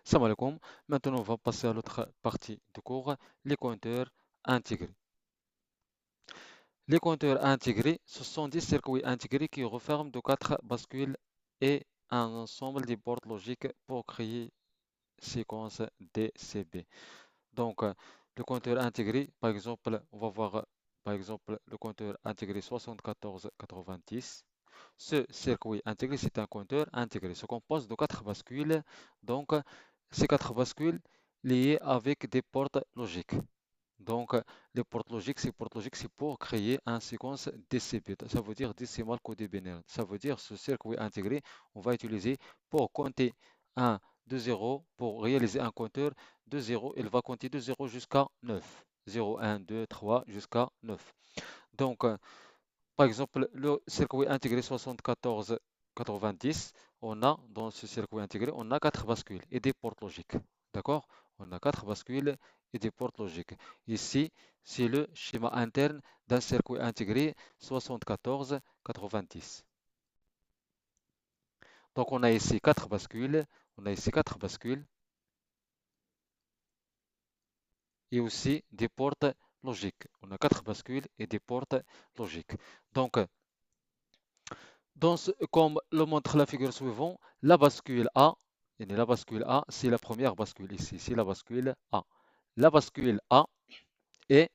Salam alaikum. Maintenant, on va passer à l'autre partie du cours, les compteurs intégrés. Les compteurs intégrés, ce sont des circuits intégrés qui referment de quatre bascules et un ensemble de portes logiques pour créer séquence DCB. Donc, le compteur intégré, par exemple, on va voir par exemple le compteur intégré 7490. Ce circuit intégré, c'est un compteur intégré. Se compose de quatre bascules. Donc, ces quatre bascules liées avec des portes logiques. Donc, les portes logiques, c'est pour créer une séquence DCB. Ça veut dire décimal codé binaire. Ça veut dire ce circuit intégré, on va utiliser pour compter 1, 2, 0, pour réaliser un compteur de 0. Il va compter de 0 jusqu'à 9. 0, 1, 2, 3 jusqu'à 9. Donc, par exemple, le circuit intégré 7490, on a dans ce circuit intégré, on a quatre bascules et des portes logiques. D'accord? On a quatre bascules et des portes logiques. Ici, c'est le schéma interne d'un circuit intégré 7490. Donc, on a ici quatre bascules. On a ici quatre bascules et aussi des portes logiques. On a quatre bascules et des portes logiques. Donc, comme le montre la figure suivante, la bascule A, et la bascule A, c'est la première bascule ici, c'est la bascule A. La bascule A et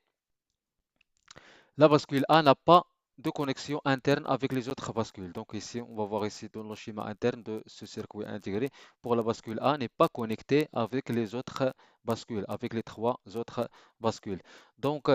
la bascule A n'a pas de connexion interne avec les autres bascules. Donc ici, on va voir ici dans le schéma interne de ce circuit intégré, pour la bascule A n'est pas connectée avec les autres bascules, avec les trois autres bascules. Donc,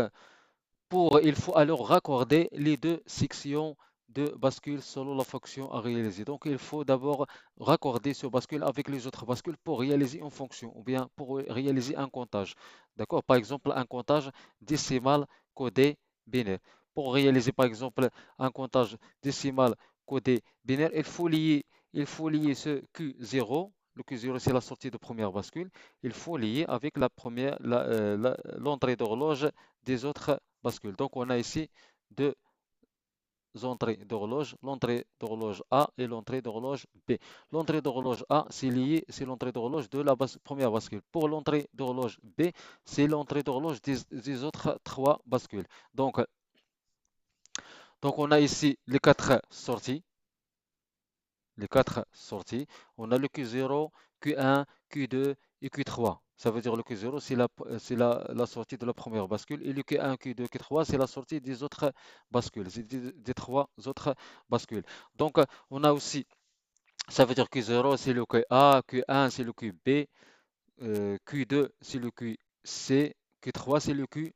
il faut alors raccorder les deux sections de bascule selon la fonction à réaliser. Donc, il faut d'abord raccorder ce bascule avec les autres bascules pour réaliser une fonction ou bien pour réaliser un comptage. D'accord? Par exemple, un comptage décimal codé binaire. Pour réaliser, par exemple, un comptage décimal codé binaire, il faut lier ce Q0. Le Q0, c'est la sortie de première bascule. Il faut lier avec l'entrée d'horloge des autres bascules. Donc, on a ici deux entrées d'horloge, l'entrée d'horloge A et l'entrée d'horloge B. L'entrée d'horloge A, c'est l'entrée d'horloge de la première bascule. Pour l'entrée d'horloge B, c'est l'entrée d'horloge des autres trois bascules. Donc, on a ici les quatre sorties. Les quatre sorties. On a le Q0, Q1, Q2 et Q3. Ça veut dire le Q0, c'est la sortie de la première bascule. Et le Q1, Q2, Q3, c'est la sortie des autres bascules, des trois autres bascules. Donc, on a aussi, ça veut dire Q0, c'est le QA, Q1, c'est le QB, Q2, c'est le QC, Q3, c'est le QD.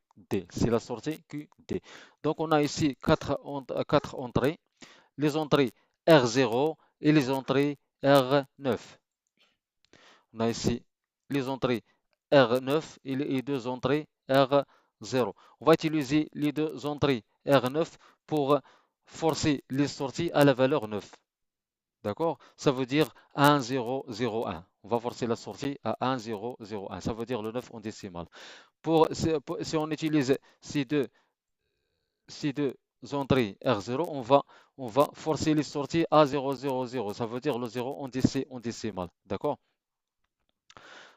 C'est la sortie QD. Donc, on a ici quatre entrées. Les entrées R0 et les entrées R9. On a ici les entrées R9 et les deux entrées R0. On va utiliser les deux entrées R9 pour forcer les sorties à la valeur 9. D'accord? Ça veut dire 1, 0, 0, 1. On va forcer la sortie à 1, 0, 0, 1. Ça veut dire le 9 en décimal. Si on utilise ces deux entrées R0, on va forcer les sorties à 0, 0, 0. Ça veut dire le 0 en décimal. D'accord?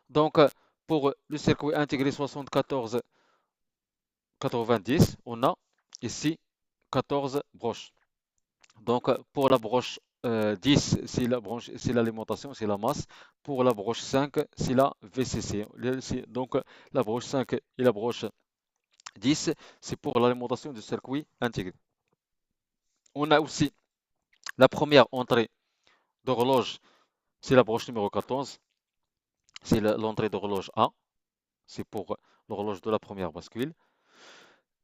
Donc, pour le circuit intégré 7490, on a ici 14 broches. Donc, pour la broche 10, c'est l'alimentation, c'est la masse. Pour la broche 5, c'est la VCC. Donc, la broche 5 et la broche 10, c'est pour l'alimentation du circuit intégré. On a aussi la première entrée d'horloge, c'est la broche numéro 14. C'est l'entrée d'horloge A. C'est pour l'horloge de la première bascule.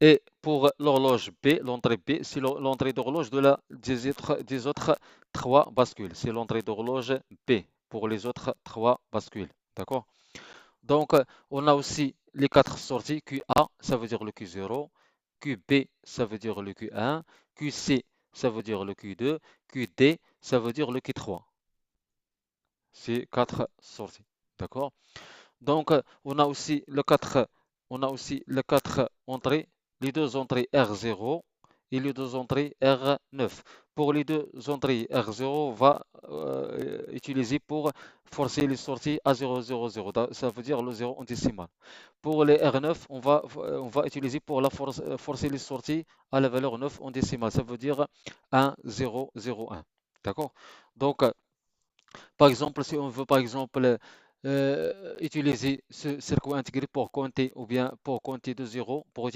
Et pour l'horloge B, l'entrée B, c'est l'entrée d'horloge des autres trois bascules. C'est l'entrée d'horloge B pour les autres trois bascules. D'accord? Donc, on a aussi les quatre sorties. QA, ça veut dire le Q0. QB, ça veut dire le Q1. QC, ça veut dire le Q2. QD, ça veut dire le Q3. C'est quatre sorties. D'accord? Donc, on a aussi les quatre entrées, les deux entrées R0 et les deux entrées R9. pour les deux entrées, R0 va utiliser pour forcer les sorties à 0,00. Ça veut dire le 0 en décimal. Pour les R9, on va utiliser pour forcer les sorties à la valeur 9 en décimal. Ça veut dire 1, 0, 0, 1. D'accord? Donc, par exemple, si on veut, par exemple, utiliser ce circuit intégré pour compter ou bien pour compter de zéro, pour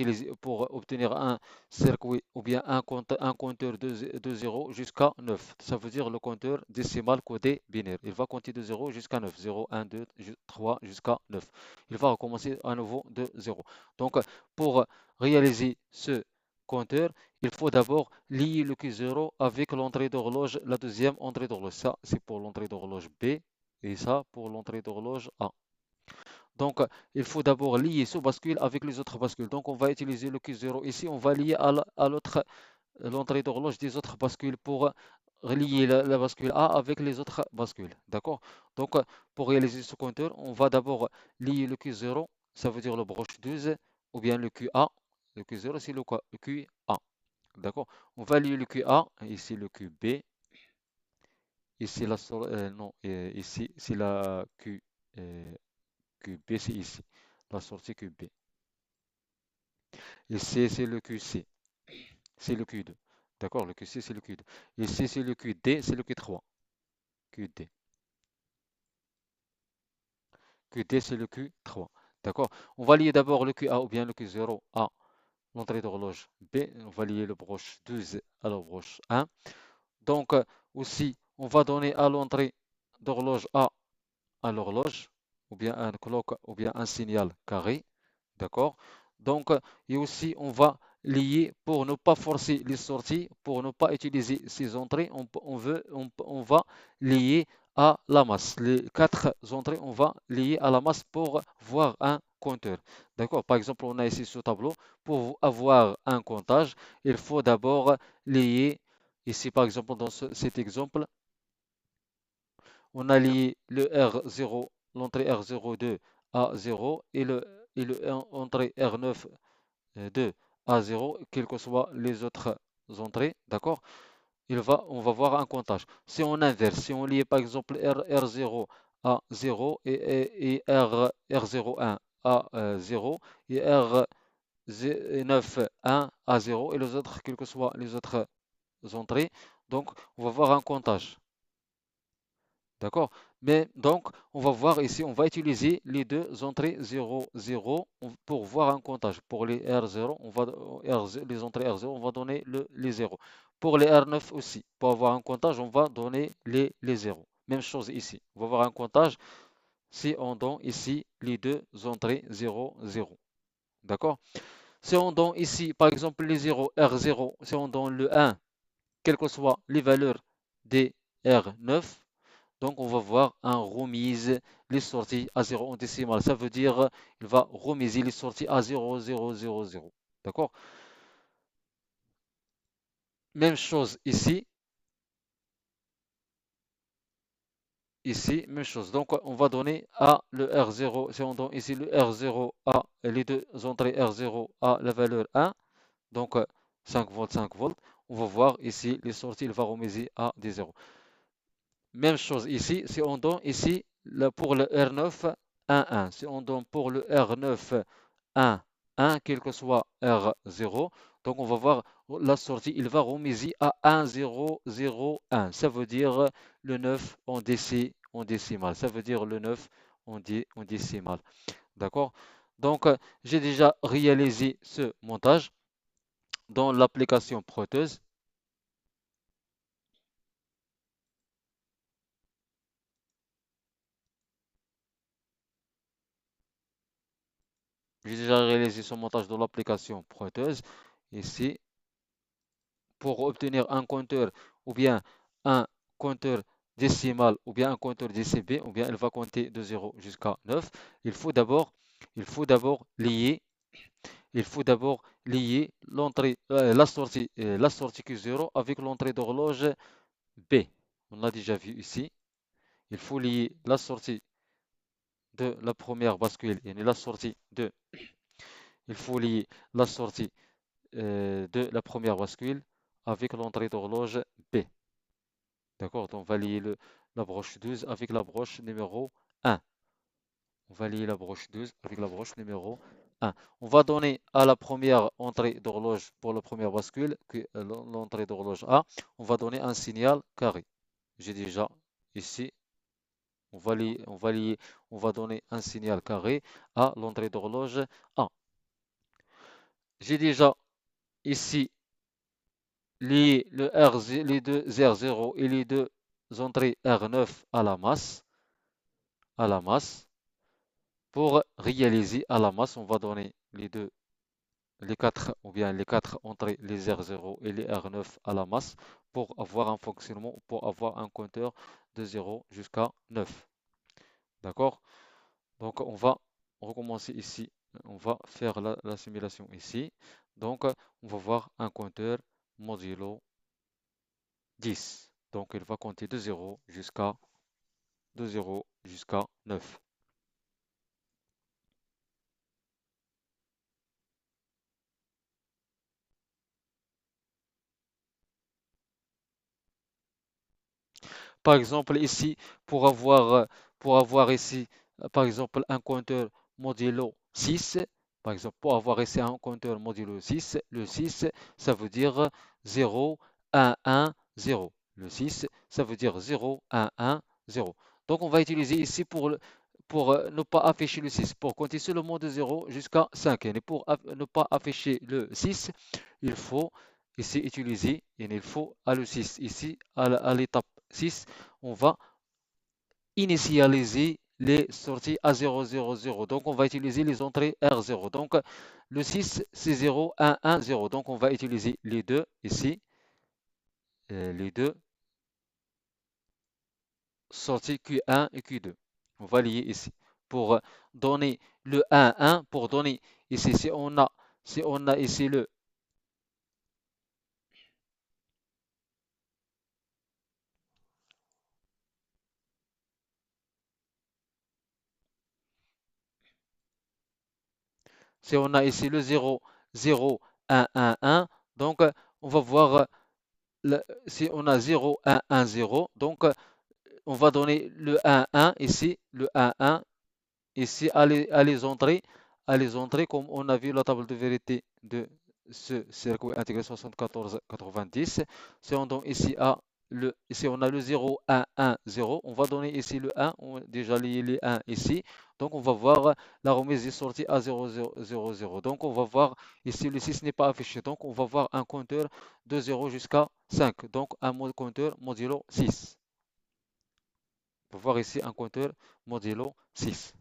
obtenir un circuit ou bien un compteur de 0 jusqu'à 9. Ça veut dire le compteur décimal codé binaire. Il va compter de 0 jusqu'à 9. 0, 1, 2, 3 jusqu'à 9. Il va recommencer à nouveau de 0. Donc, pour réaliser ce compteur, il faut d'abord lier le Q0 avec l'entrée d'horloge, la deuxième entrée d'horloge. Ça, c'est pour l'entrée d'horloge B et ça pour l'entrée d'horloge A. Donc, il faut d'abord lier ce bascule avec les autres bascules. Donc, on va utiliser le Q0 ici. On va lier à l'entrée d'horloge des autres bascules pour relier la bascule A avec les autres bascules. D'accord? Donc, pour réaliser ce compteur, on va d'abord lier le Q0, ça veut dire le broche 12, ou bien le QA. Le Q0, c'est le QA. D'accord? On va lier le QA, ici le QB, ici non, ici c'est la QB, c'est ici, la sortie QB. Ici c'est le QC, c'est le Q2. D'accord? Le QC c'est le Q2. Ici c'est le QD, c'est le Q3. QD. QD c'est le Q3. D'accord? On va lier d'abord le QA ou bien le Q0 à l'entrée d'horloge B. On va lier le broche 12 à la broche 1. Donc aussi, on va donner à l'entrée d'horloge A à l'horloge, ou bien un clock, ou bien un signal carré, d'accord? Donc, et aussi, on va lier pour ne pas forcer les sorties, pour ne pas utiliser ces entrées, on va lier à la masse. Les quatre entrées, on va lier à la masse pour voir un compteur. D'accord? Par exemple, on a ici ce tableau. Pour avoir un comptage, il faut d'abord lier, ici par exemple, dans cet exemple, on a lié le R0, l'entrée R02 à 0 et le entrée R9 2 à 0, quelles que soient les autres entrées, d'accord? On va voir un comptage. Si on inverse, si on lie par exemple R0 à 0 et R01 à 0 et R9 1 à 0 et les autres, quelles que soient les autres entrées, donc on va voir un comptage. D'accord? Mais donc, on va voir ici, on va utiliser les deux entrées 0, 0 pour voir un comptage. Pour les R0, les entrées R0, on va donner les 0. Pour les R9 aussi, pour avoir un comptage, on va donner les 0. Même chose ici. On va avoir un comptage si on donne ici les deux entrées 0, 0. D'accord? Si on donne ici, par exemple, les 0, R0, si on donne le 1, quelles que soient les valeurs des R9, donc, on va voir un remise les sorties à 0 en décimal. Ça veut dire il va remiser les sorties à 0, 0, 0, 0. D'accord? Même chose ici. Ici, même chose. Donc, on va donner à le R0. Si on donne ici le R0 à les deux entrées R0 à la valeur 1, donc 5 volts, 5 volts, on va voir ici les sorties, il va remiser à des 0. Même chose ici, si on donne ici pour le R9, 1, 1. Si on donne pour le R9, 1, 1, quel que soit R0, donc on va voir la sortie, il va remiser à 1, 0, 0, 1. Ça veut dire le 9 en décimal. Ça veut dire le 9 en décimal. D'accord? Donc, j'ai déjà réalisé ce montage dans l'application Proteus. J'ai déjà réalisé ce montage dans l'application Proteus. Ici, pour obtenir un compteur ou bien un compteur décimal ou bien un compteur DCB ou bien elle va compter de 0 jusqu'à 9, il faut d'abord il faut d'abord lier il faut d'abord lier la sortie Q0 avec l'entrée d'horloge B. On l'a déjà vu ici. Il faut lier la sortie de la première bascule et la sortie de il faut lier la sortie de la première bascule avec l'entrée d'horloge B. D'accord? Donc on va lier la broche 12 avec la broche numéro 1. On va lier la broche 12 avec la broche numéro 1. On va donner à la première entrée d'horloge pour la première bascule, l'entrée d'horloge A, on va donner un signal carré. J'ai déjà ici, on va donner un signal carré à l'entrée d'horloge A. J'ai déjà ici lié les deux R0 et les deux entrées R9 à la masse. Pour réaliser à la masse, on va donner les quatre, ou bien les quatre entrées, les R0 et les R9 à la masse pour avoir un fonctionnement, pour avoir un compteur de 0 jusqu'à 9. D'accord? Donc on va recommencer ici. On va faire la simulation ici. Donc on va voir un compteur modulo 10. Donc il va compter de 0 jusqu'à 9. Par exemple, ici, pour avoir ici, par exemple, un compteur modulo 6, par exemple, pour avoir ici un compteur modulo 6, le 6, ça veut dire 0, 1, 1, 0. Le 6, ça veut dire 0, 1, 1, 0. Donc, on va utiliser ici pour ne pas afficher le 6, pour compter seulement de 0 jusqu'à 5. Et pour ne pas afficher le 6, il faut ici utiliser, il faut à le 6, ici, à l'étape 6, on va initialiser les sorties à 0, 0, 0. Donc, on va utiliser les entrées R0. Donc, le 6, c'est 0, 1, 1, 0. Donc, on va utiliser les deux ici, les deux sorties Q1 et Q2. On va lier ici. Pour donner le 1, 1, pour donner ici, si on a ici si on a ici le 0, 0, 1, 1, 1, donc on va voir si on a 0, 1, 1, 0, donc on va donner le 1, 1 ici, le 1, 1 ici à les entrées comme on a vu la table de vérité de ce circuit intégré 7490. Si on donne ici ici on a le 0, 1, 1, 0, on va donner ici le 1, on a déjà lié les 1 ici. Donc on va voir la remise des sorties à 0, 0, 0, 0. Donc on va voir ici le 6 n'est pas affiché. Donc on va voir un compteur de 0 jusqu'à 5. Donc un mode compteur modulo 6. On va voir ici un compteur modulo 6.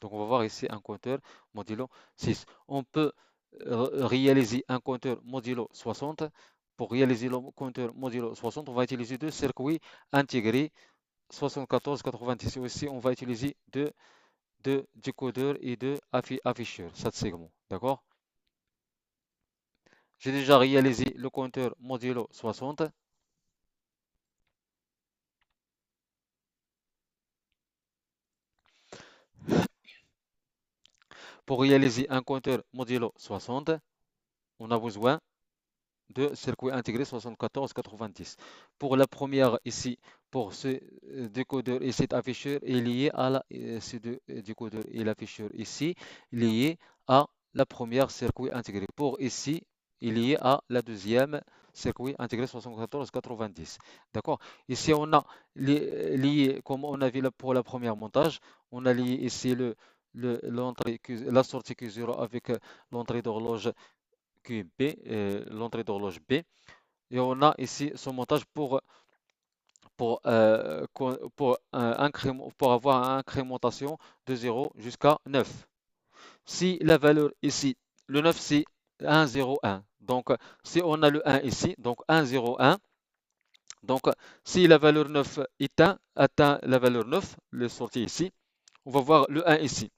Donc, on va voir ici un compteur modulo 6. On peut réaliser un compteur modulo 60. Pour réaliser le compteur modulo 60, on va utiliser deux circuits intégrés 74-90. Aussi, on va utiliser deux décodeurs et deux afficheurs, 7 segments. D'accord? J'ai déjà réalisé le compteur modulo 60. Pour réaliser un compteur modulo 60, on a besoin de circuit intégré 74-90. Pour la première ici, pour ce décodeur et cet afficheur est lié à ce décodeur et l'afficheur ici, lié à la première circuit intégré. Pour ici, il est lié à la deuxième circuit intégré 74-90. D'accord? Ici, on a lié, comme on a vu pour la première montage, on a lié ici la sortie Q0 avec l'entrée d'horloge QB, l'entrée d'horloge B. Et on a ici son montage pour avoir une incrémentation de 0 jusqu'à 9. Si la valeur ici, le 9 c'est 1, 0, 1. Donc si on a le 1 ici, donc 1, 0, 1. Donc si la valeur 9 atteint la valeur 9, le sortie ici, on va voir le 1 ici.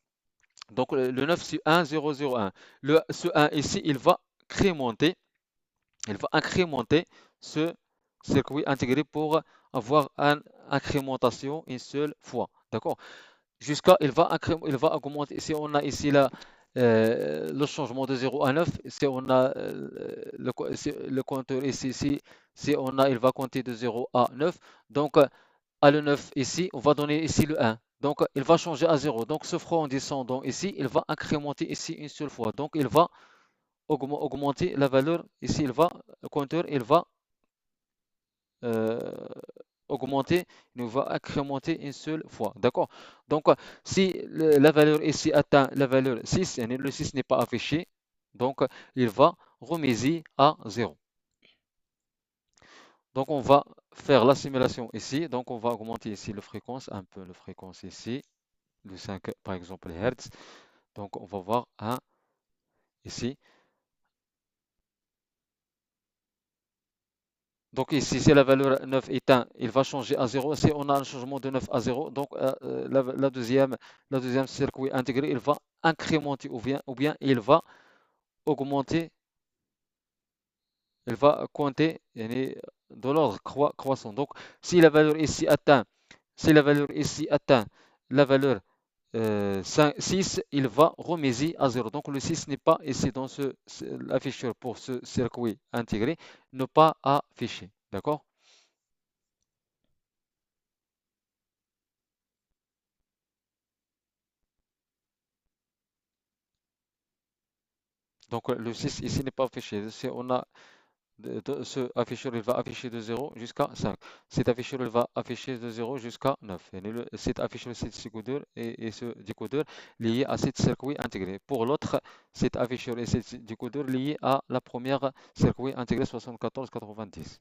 Donc le 9 c'est 1, 0, 0, 1. Ce 1 ici, il va incrémenter ce circuit intégré pour avoir une incrémentation une seule fois. D'accord? Il va augmenter. Si on a ici le changement de 0 à 9, si on a le compteur ici, si on a, il va compter de 0 à 9, donc à le 9 ici, on va donner ici le 1. Donc il va changer à 0. Donc ce franc en descendant ici, il va incrémenter ici une seule fois. Donc il va augmenter la valeur. Ici, le compteur, il va euh, augmenter, il va incrémenter une seule fois. D'accord? Donc, si la valeur ici atteint la valeur 6, et le 6 n'est pas affiché, donc il va remédier à 0. Donc, on va faire la simulation ici. Donc, on va augmenter ici la fréquence, un peu la fréquence ici, de 5, par exemple, Hertz. Donc, on va voir un ici. Donc ici, si la valeur 9 est 1, il va changer à 0. Si on a un changement de 9 à 0, donc la deuxième circuit intégré, il va incrémenter ou bien il va augmenter, il va compter yani, de l'ordre croissant. Donc si la valeur ici atteint, si la valeur ici atteint la valeur 6, il va remédier à 0. Donc le 6 n'est pas ici dans l'afficheur pour ce circuit intégré, ne pas affiché. D'accord? Donc le 6 ici n'est pas affiché. Si on a ce afficheur, il va afficher de 0 jusqu'à 5. Cet afficheur, il va afficher de 0 jusqu'à 9. Et cet afficheur, c'est décodeur et ce décodeur lié à cet circuit intégré. Pour l'autre, cet afficheur et cet décodeur lié à la première circuit intégré 74-90.